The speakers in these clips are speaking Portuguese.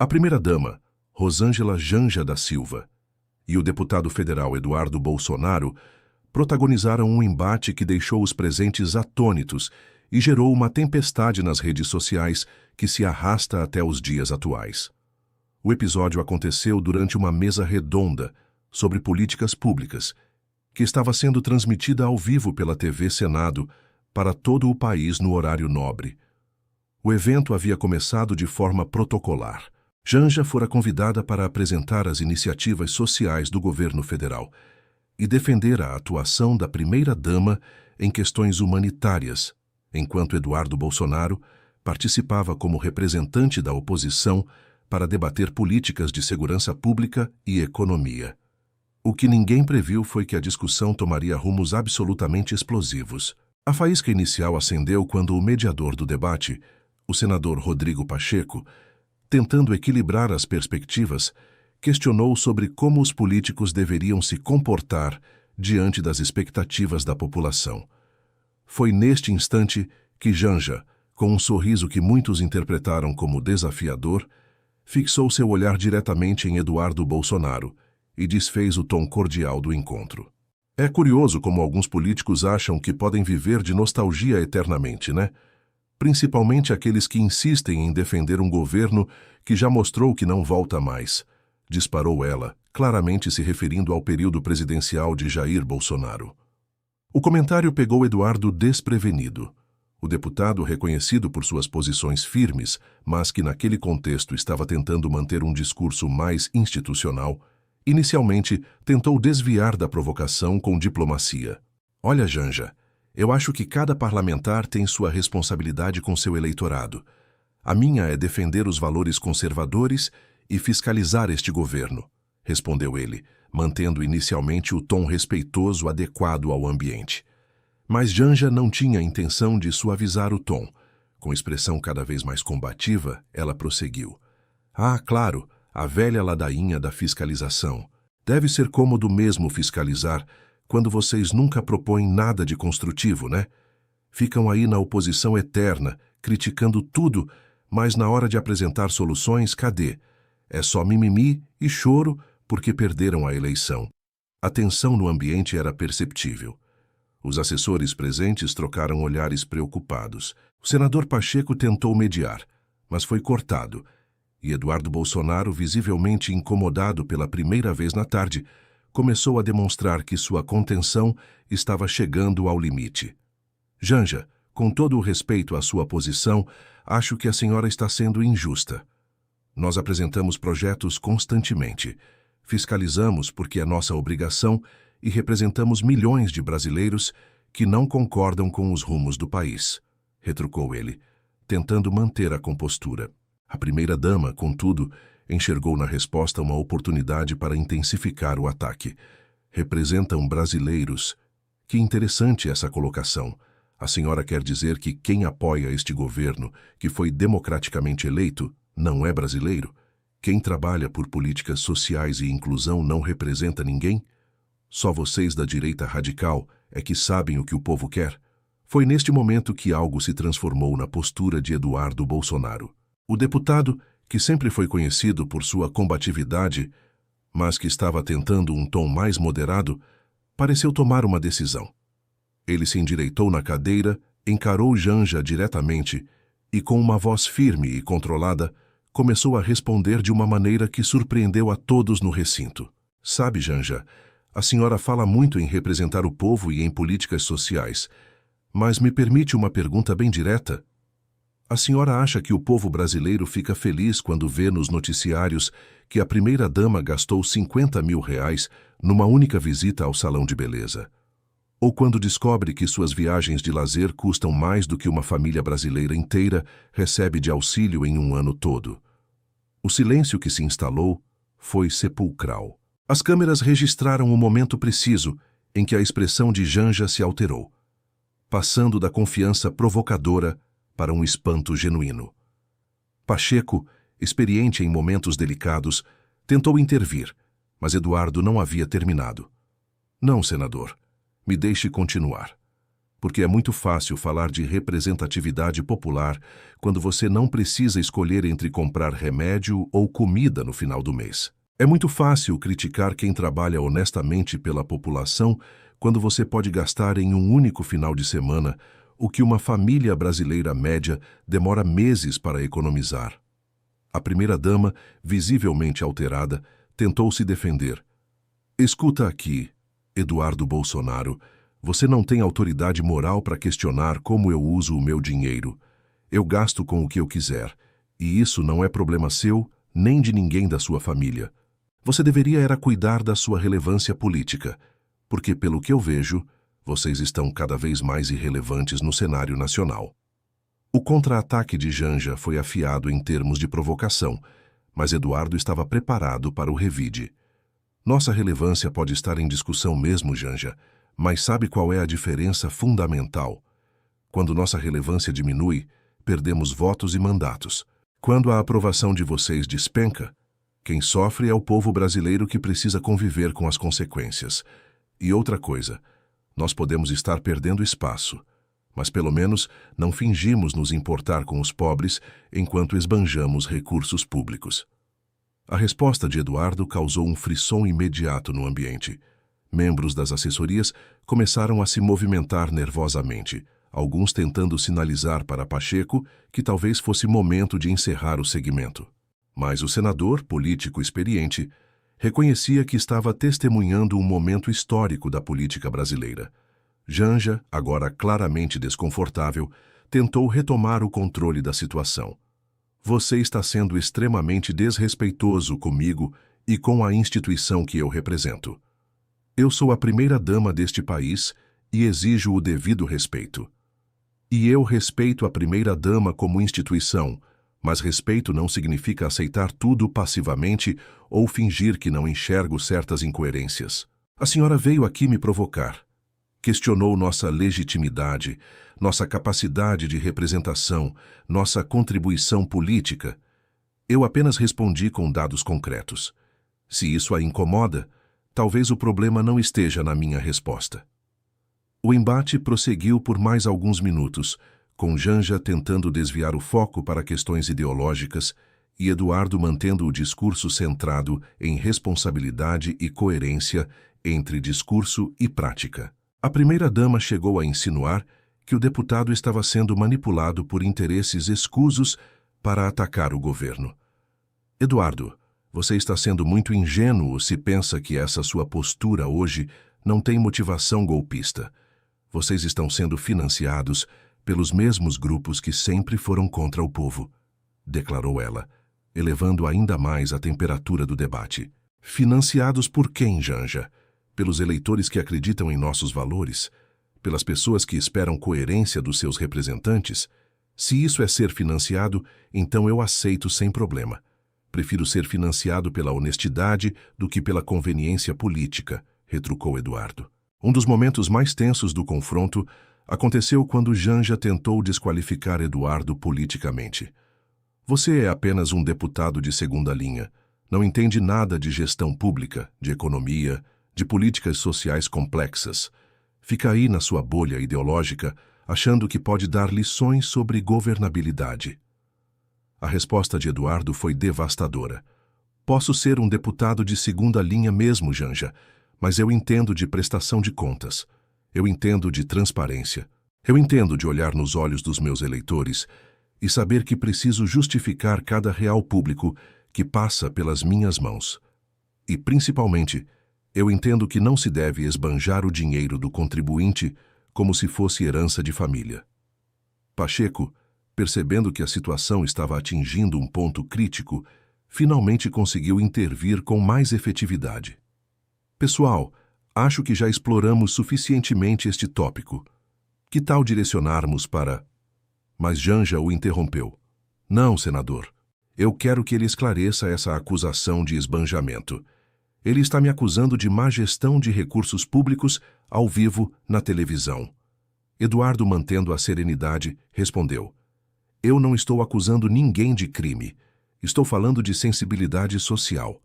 A primeira-dama, Rosângela Janja da Silva, e o deputado federal Eduardo Bolsonaro protagonizaram um embate que deixou os presentes atônitos e gerou uma tempestade nas redes sociais que se arrasta até os dias atuais. O episódio aconteceu durante uma mesa redonda sobre políticas públicas, que estava sendo transmitida ao vivo pela TV Senado para todo o país no horário nobre. O evento havia começado de forma protocolar. Janja fora convidada para apresentar as iniciativas sociais do governo federal e defender a atuação da primeira-dama em questões humanitárias, enquanto Eduardo Bolsonaro participava como representante da oposição para debater políticas de segurança pública e economia. O que ninguém previu foi que a discussão tomaria rumos absolutamente explosivos. A faísca inicial acendeu quando o mediador do debate, o senador Rodrigo Pacheco, tentando equilibrar as perspectivas, questionou sobre como os políticos deveriam se comportar diante das expectativas da população. Foi neste instante que Janja, com um sorriso que muitos interpretaram como desafiador, fixou seu olhar diretamente em Eduardo Bolsonaro e desfez o tom cordial do encontro. É curioso como alguns políticos acham que podem viver de nostalgia eternamente, né? Principalmente aqueles que insistem em defender um governo que já mostrou que não volta mais, disparou ela, claramente se referindo ao período presidencial de Jair Bolsonaro. O comentário pegou Eduardo desprevenido. O deputado, reconhecido por suas posições firmes, mas que naquele contexto estava tentando manter um discurso mais institucional, inicialmente tentou desviar da provocação com diplomacia. Olha, Janja, eu acho que cada parlamentar tem sua responsabilidade com seu eleitorado. A minha é defender os valores conservadores e fiscalizar este governo, respondeu ele, mantendo inicialmente o tom respeitoso adequado ao ambiente. Mas Janja não tinha intenção de suavizar o tom. Com expressão cada vez mais combativa, ela prosseguiu. Ah, claro, a velha ladainha da fiscalização. Deve ser cômodo mesmo fiscalizar quando vocês nunca propõem nada de construtivo, né? Ficam aí na oposição eterna, criticando tudo, mas na hora de apresentar soluções, cadê? É só mimimi e choro porque perderam a eleição. A tensão no ambiente era perceptível. Os assessores presentes trocaram olhares preocupados. O senador Pacheco tentou mediar, mas foi cortado, e Eduardo Bolsonaro, visivelmente incomodado pela primeira vez na tarde, começou a demonstrar que sua contenção estava chegando ao limite. Janja, com todo o respeito à sua posição, acho que a senhora está sendo injusta. Nós apresentamos projetos constantemente, fiscalizamos porque é nossa obrigação e representamos milhões de brasileiros que não concordam com os rumos do país, retrucou ele, tentando manter a compostura. A primeira-dama, contudo, enxergou na resposta uma oportunidade para intensificar o ataque. Representam brasileiros. Que interessante essa colocação. A senhora quer dizer que quem apoia este governo, que foi democraticamente eleito, não é brasileiro? Quem trabalha por políticas sociais e inclusão não representa ninguém? Só vocês da direita radical é que sabem o que o povo quer? Foi neste momento que algo se transformou na postura de Eduardo Bolsonaro. O deputado, que sempre foi conhecido por sua combatividade, mas que estava tentando um tom mais moderado, pareceu tomar uma decisão. Ele se endireitou na cadeira, encarou Janja diretamente e, com uma voz firme e controlada, começou a responder de uma maneira que surpreendeu a todos no recinto. Sabe, Janja, a senhora fala muito em representar o povo e em políticas sociais, mas me permite uma pergunta bem direta? A senhora acha que o povo brasileiro fica feliz quando vê nos noticiários que a primeira-dama gastou R$50 mil numa única visita ao salão de beleza? Ou quando descobre que suas viagens de lazer custam mais do que uma família brasileira inteira recebe de auxílio em um ano todo? O silêncio que se instalou foi sepulcral. As câmeras registraram o momento preciso em que a expressão de Janja se alterou, passando da confiança provocadora para um espanto genuíno. Pacheco, experiente em momentos delicados, tentou intervir, mas Eduardo não havia terminado. Não, senador. Me deixe continuar. porque é muito fácil falar de representatividade popular quando você não precisa escolher entre comprar remédio ou comida no final do mês. É muito fácil criticar quem trabalha honestamente pela população quando você pode gastar em um único final de semana o que uma família brasileira média demora meses para economizar. A primeira-dama, visivelmente alterada, tentou se defender. Escuta aqui, Eduardo Bolsonaro, você não tem autoridade moral para questionar como eu uso o meu dinheiro. Eu gasto com o que eu quiser, e isso não é problema seu nem de ninguém da sua família. Você deveria era cuidar da sua relevância política, porque, pelo que eu vejo, vocês estão cada vez mais irrelevantes no cenário nacional. O contra-ataque de Janja foi afiado em termos de provocação, mas Eduardo estava preparado para o revide. Nossa relevância pode estar em discussão mesmo, Janja, mas sabe qual é a diferença fundamental? Quando nossa relevância diminui, perdemos votos e mandatos. Quando a aprovação de vocês despenca, quem sofre é o povo brasileiro que precisa conviver com as consequências. E outra coisa, nós podemos estar perdendo espaço, mas pelo menos não fingimos nos importar com os pobres enquanto esbanjamos recursos públicos. A resposta de Eduardo causou um frisson imediato no ambiente. Membros das assessorias começaram a se movimentar nervosamente, alguns tentando sinalizar para Pacheco que talvez fosse momento de encerrar o segmento. Mas o senador, político experiente, reconhecia que estava testemunhando um momento histórico da política brasileira. Janja, agora claramente desconfortável, tentou retomar o controle da situação. Você está sendo extremamente desrespeitoso comigo e com a instituição que eu represento. Eu sou a primeira-dama deste país e exijo o devido respeito. E eu respeito a primeira-dama como instituição, mas respeito não significa aceitar tudo passivamente ou fingir que não enxergo certas incoerências. A senhora veio aqui me provocar. Questionou nossa legitimidade, nossa capacidade de representação, nossa contribuição política. Eu apenas respondi com dados concretos. Se isso a incomoda, talvez o problema não esteja na minha resposta. O embate prosseguiu por mais alguns minutos, com Janja tentando desviar o foco para questões ideológicas e Eduardo mantendo o discurso centrado em responsabilidade e coerência entre discurso e prática. A primeira-dama chegou a insinuar que o deputado estava sendo manipulado por interesses escusos para atacar o governo. Eduardo, você está sendo muito ingênuo se pensa que essa sua postura hoje não tem motivação golpista. Vocês estão sendo financiados pelos mesmos grupos que sempre foram contra o povo, declarou ela, elevando ainda mais a temperatura do debate. Financiados por quem, Janja? Pelos eleitores que acreditam em nossos valores? Pelas pessoas que esperam coerência dos seus representantes? Se isso é ser financiado, então eu aceito sem problema. Prefiro ser financiado pela honestidade do que pela conveniência política, retrucou Eduardo. Um dos momentos mais tensos do confronto aconteceu quando Janja tentou desqualificar Eduardo politicamente. Você é apenas um deputado de segunda linha. Não entende nada de gestão pública, de economia, de políticas sociais complexas. Fica aí na sua bolha ideológica, achando que pode dar lições sobre governabilidade. A resposta de Eduardo foi devastadora. Posso ser um deputado de segunda linha mesmo, Janja, mas eu entendo de prestação de contas. Eu entendo de transparência. Eu entendo de olhar nos olhos dos meus eleitores e saber que preciso justificar cada real público que passa pelas minhas mãos. E, principalmente, eu entendo que não se deve esbanjar o dinheiro do contribuinte como se fosse herança de família. Pacheco, percebendo que a situação estava atingindo um ponto crítico, finalmente conseguiu intervir com mais efetividade. Pessoal, acho que já exploramos suficientemente este tópico. Que tal direcionarmos para... Mas Janja o interrompeu. Não, senador. Eu quero que ele esclareça essa acusação de esbanjamento. Ele está me acusando de má gestão de recursos públicos ao vivo na televisão. Eduardo, mantendo a serenidade, respondeu. Eu não estou acusando ninguém de crime. Estou falando de sensibilidade social.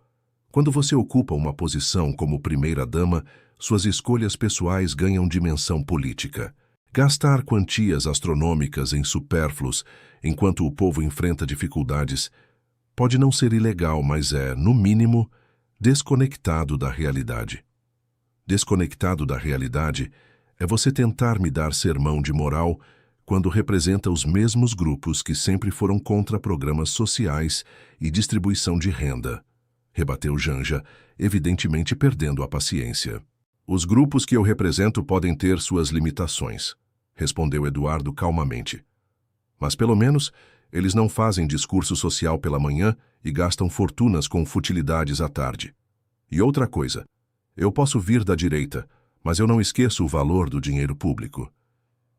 Quando você ocupa uma posição como primeira-dama, suas escolhas pessoais ganham dimensão política. Gastar quantias astronômicas em supérfluos enquanto o povo enfrenta dificuldades pode não ser ilegal, mas é, no mínimo, desconectado da realidade. Desconectado da realidade é você tentar me dar sermão de moral quando representa os mesmos grupos que sempre foram contra programas sociais e distribuição de renda, rebateu Janja, evidentemente perdendo a paciência. Os grupos que eu represento podem ter suas limitações, respondeu Eduardo calmamente. Mas pelo menos eles não fazem discurso social pela manhã e gastam fortunas com futilidades à tarde. E outra coisa, eu posso vir da direita, mas eu não esqueço o valor do dinheiro público.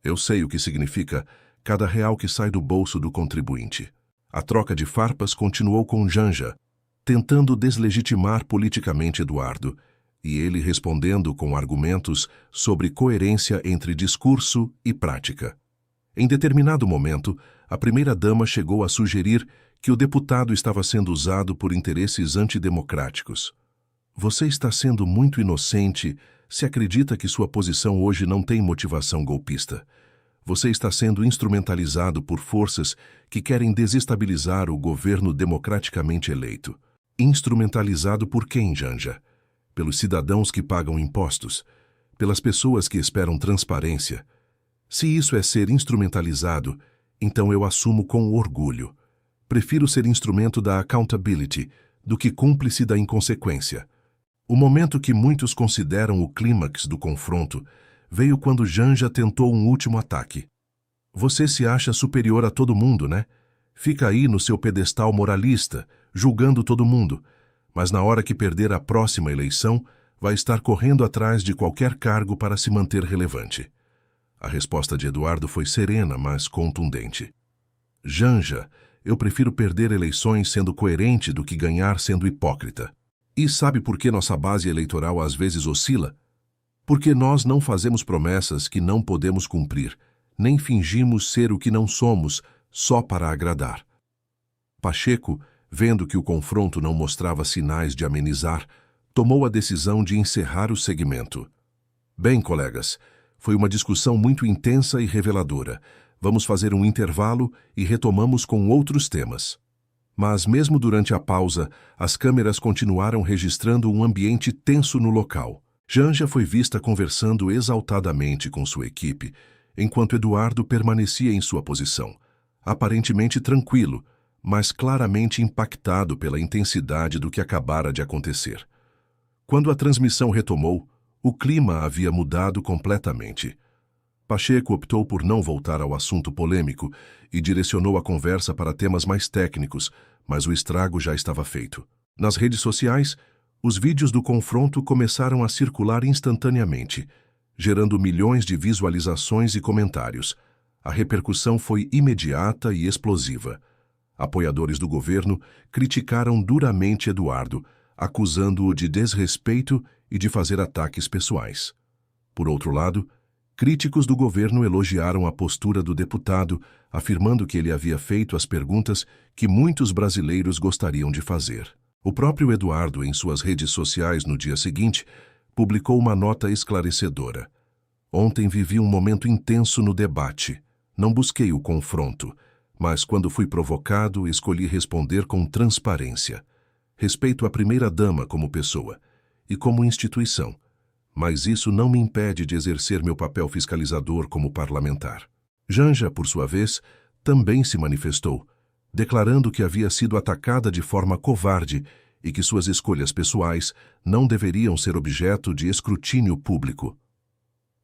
Eu sei o que significa cada real que sai do bolso do contribuinte. A troca de farpas continuou com Janja, tentando deslegitimar politicamente Eduardo, e ele respondendo com argumentos sobre coerência entre discurso e prática. Em determinado momento, a primeira-dama chegou a sugerir que o deputado estava sendo usado por interesses antidemocráticos. Você está sendo muito inocente se acredita que sua posição hoje não tem motivação golpista. Você está sendo instrumentalizado por forças que querem desestabilizar o governo democraticamente eleito. Instrumentalizado por quem, Janja? Pelos cidadãos que pagam impostos, pelas pessoas que esperam transparência. Se isso é ser instrumentalizado, então eu assumo com orgulho. Prefiro ser instrumento da accountability do que cúmplice da inconsequência. O momento que muitos consideram o clímax do confronto veio quando Janja tentou um último ataque. Você se acha superior a todo mundo, né? Fica aí no seu pedestal moralista, julgando todo mundo, mas na hora que perder a próxima eleição, vai estar correndo atrás de qualquer cargo para se manter relevante. A resposta de Eduardo foi serena, mas contundente. Janja, eu prefiro perder eleições sendo coerente do que ganhar sendo hipócrita. E sabe por que nossa base eleitoral às vezes oscila? Porque nós não fazemos promessas que não podemos cumprir, nem fingimos ser o que não somos só para agradar. Pacheco, vendo que o confronto não mostrava sinais de amenizar, tomou a decisão de encerrar o segmento. Bem, colegas, foi uma discussão muito intensa e reveladora. Vamos fazer um intervalo e retomamos com outros temas. Mas mesmo durante a pausa, as câmeras continuaram registrando um ambiente tenso no local. Janja foi vista conversando exaltadamente com sua equipe, enquanto Eduardo permanecia em sua posição, aparentemente tranquilo, mas claramente impactado pela intensidade do que acabara de acontecer. Quando a transmissão retomou, o clima havia mudado completamente. Pacheco optou por não voltar ao assunto polêmico e direcionou a conversa para temas mais técnicos, mas o estrago já estava feito. Nas redes sociais, os vídeos do confronto começaram a circular instantaneamente, gerando milhões de visualizações e comentários. A repercussão foi imediata e explosiva. Apoiadores do governo criticaram duramente Eduardo, acusando-o de desrespeito e de fazer ataques pessoais. Por outro lado, críticos do governo elogiaram a postura do deputado, afirmando que ele havia feito as perguntas que muitos brasileiros gostariam de fazer. O próprio Eduardo, em suas redes sociais no dia seguinte, publicou uma nota esclarecedora. Ontem vivi um momento intenso no debate. Não busquei o confronto, mas quando fui provocado, escolhi responder com transparência. Respeito a primeira-dama como pessoa e como instituição, mas isso não me impede de exercer meu papel fiscalizador como parlamentar. Janja, por sua vez, também se manifestou, declarando que havia sido atacada de forma covarde e que suas escolhas pessoais não deveriam ser objeto de escrutínio público.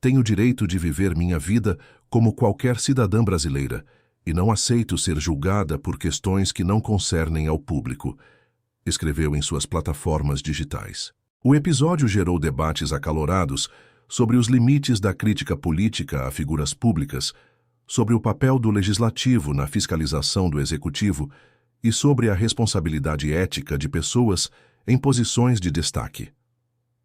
Tenho direito de viver minha vida como qualquer cidadã brasileira e não aceito ser julgada por questões que não concernem ao público, escreveu em suas plataformas digitais. O episódio gerou debates acalorados sobre os limites da crítica política a figuras públicas, sobre o papel do legislativo na fiscalização do executivo e sobre a responsabilidade ética de pessoas em posições de destaque.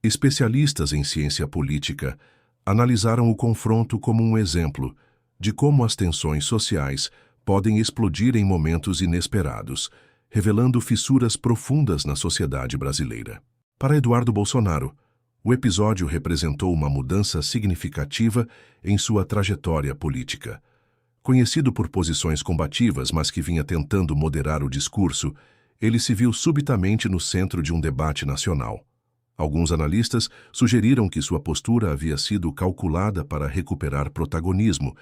Especialistas em ciência política analisaram o confronto como um exemplo de como as tensões sociais podem explodir em momentos inesperados, revelando fissuras profundas na sociedade brasileira. Para Eduardo Bolsonaro, O episódio representou uma mudança significativa em sua trajetória política. Conhecido por posições combativas, mas que vinha tentando moderar o discurso, ele se viu subitamente no centro de um debate nacional. Alguns analistas sugeriram que sua postura havia sido calculada para recuperar protagonismo,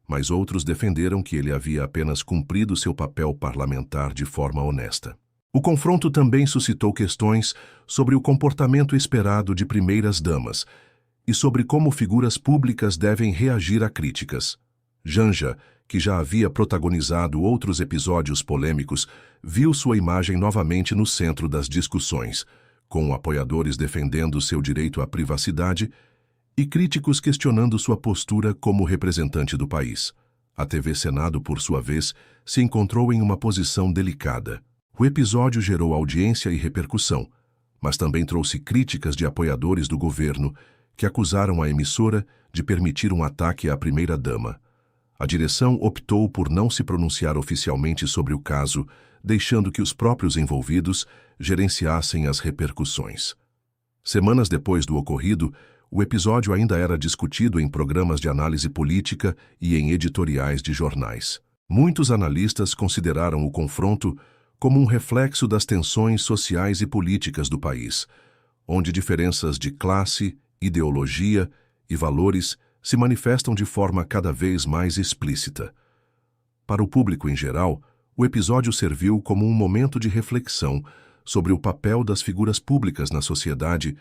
mas outros defenderam que ele havia apenas cumprido seu papel parlamentar de forma honesta. O confronto também suscitou questões sobre o comportamento esperado de primeiras-damas e sobre como figuras públicas devem reagir a críticas. Janja, que já havia protagonizado outros episódios polêmicos, viu sua imagem novamente no centro das discussões, com apoiadores defendendo seu direito à privacidade e críticos questionando sua postura como representante do país. A TV Senado, por sua vez, se encontrou em uma posição delicada. O episódio gerou audiência e repercussão, mas também trouxe críticas de apoiadores do governo que acusaram a emissora de permitir um ataque à primeira-dama. A direção optou por não se pronunciar oficialmente sobre o caso, deixando que os próprios envolvidos gerenciassem as repercussões. Semanas depois do ocorrido, o episódio ainda era discutido em programas de análise política e em editoriais de jornais. Muitos analistas consideraram o confronto como um reflexo das tensões sociais e políticas do país, onde diferenças de classe, ideologia e valores se manifestam de forma cada vez mais explícita. Para o público em geral, o episódio serviu como um momento de reflexão sobre o papel das figuras públicas na sociedade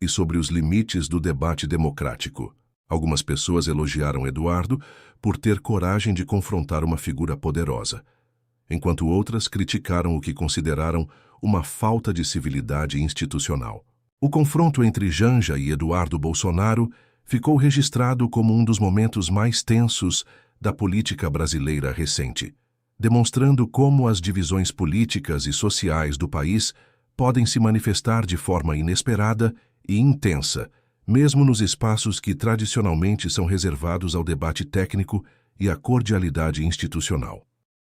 e sobre os limites do debate democrático. Algumas pessoas elogiaram Eduardo por ter coragem de confrontar uma figura poderosa, enquanto outras criticaram o que consideraram uma falta de civilidade institucional. O confronto entre Janja e Eduardo Bolsonaro ficou registrado como um dos momentos mais tensos da política brasileira recente, demonstrando como as divisões políticas e sociais do país podem se manifestar de forma inesperada e intensa, mesmo nos espaços que tradicionalmente são reservados ao debate técnico e à cordialidade institucional.